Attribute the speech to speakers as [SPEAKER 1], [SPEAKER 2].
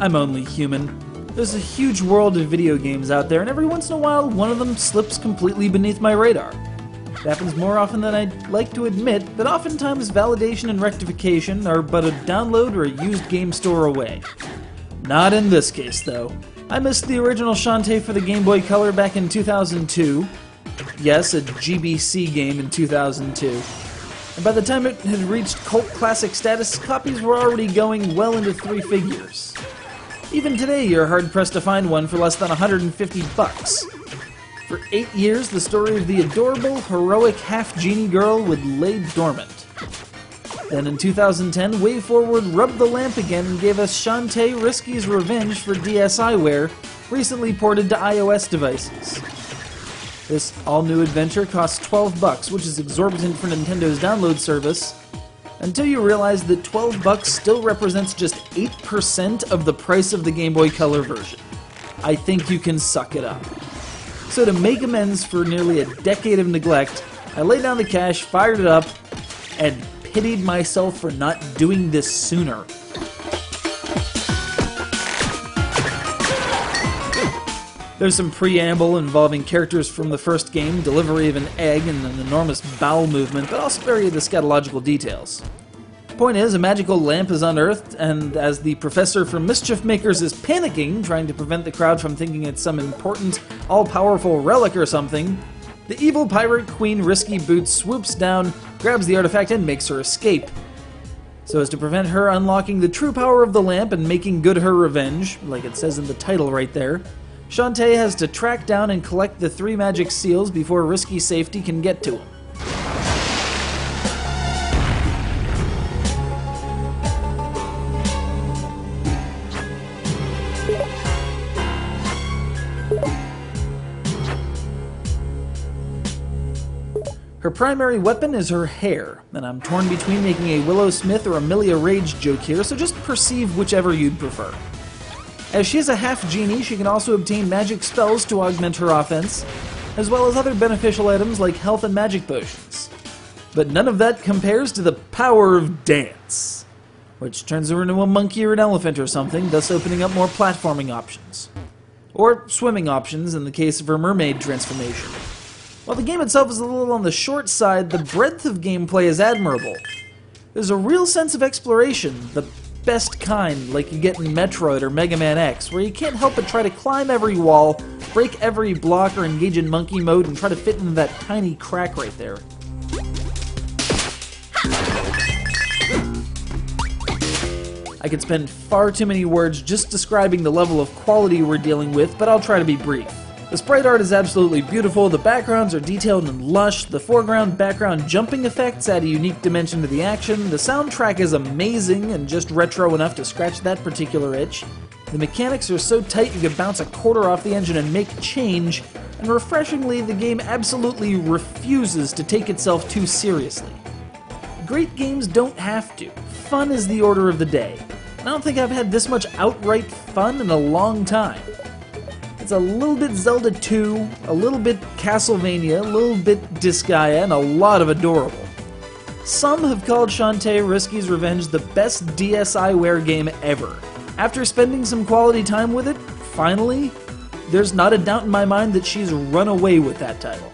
[SPEAKER 1] I'm only human. There's a huge world of video games out there, and every once in a while, one of them slips completely beneath my radar. It happens more often than I'd like to admit, but oftentimes validation and rectification are but a download or a used game store away. Not in this case, though. I missed the original Shantae for the Game Boy Color back in 2002. Yes, a GBC game in 2002. And by the time it had reached cult classic status, copies were already going well into three figures. Even today, you're hard-pressed to find one for less than $150. For 8 years, the story of the adorable, heroic half-genie girl would lay dormant. Then in 2010, WayForward rubbed the lamp again and gave us Shantae Risky's Revenge for DSiWare, recently ported to iOS devices. This all-new adventure costs $12, which is exorbitant for Nintendo's download service, until you realize that $12 still represents just 8% of the price of the Game Boy Color version. I think you can suck it up. So to make amends for nearly a decade of neglect, I laid down the cash, fired it up, and pitied myself for not doing this sooner. There's some preamble involving characters from the first game, delivery of an egg, and an enormous bowel movement, but I'll spare you the scatological details. Point is, a magical lamp is unearthed, and as the professor from Mischief Makers is panicking, trying to prevent the crowd from thinking it's some important, all-powerful relic or something, the evil pirate queen Risky Boots swoops down, grabs the artifact, and makes her escape. So as to prevent her unlocking the true power of the lamp and making good her revenge, like it says in the title right there, Shantae has to track down and collect the 3 magic seals before Risky Safety can get to him. Her primary weapon is her hair, and I'm torn between making a Willow Smith or Amelia Rage joke here, so just perceive whichever you'd prefer. As she is a half-genie, she can also obtain magic spells to augment her offense, as well as other beneficial items like health and magic potions. But none of that compares to the power of dance, which turns her into a monkey or an elephant or something, thus opening up more platforming options. Or swimming options in the case of her mermaid transformation. While the game itself is a little on the short side, the breadth of gameplay is admirable. There's a real sense of exploration, the best kind, like you get in Metroid or Mega Man X, where you can't help but try to climb every wall, break every block, or engage in monkey mode and try to fit into that tiny crack right there. I could spend far too many words just describing the level of quality we're dealing with, but I'll try to be brief. The sprite art is absolutely beautiful, the backgrounds are detailed and lush, the foreground-background jumping effects add a unique dimension to the action, the soundtrack is amazing and just retro enough to scratch that particular itch, the mechanics are so tight you could bounce a quarter off the engine and make change, and refreshingly, the game absolutely refuses to take itself too seriously. Great games don't have to. Fun is the order of the day. And I don't think I've had this much outright fun in a long time. It's a little bit Zelda 2, a little bit Castlevania, a little bit Disgaea, and a lot of adorable. Some have called Shantae Risky's Revenge the best DSiWare game ever. After spending some quality time with it, finally, there's not a doubt in my mind that she's run away with that title.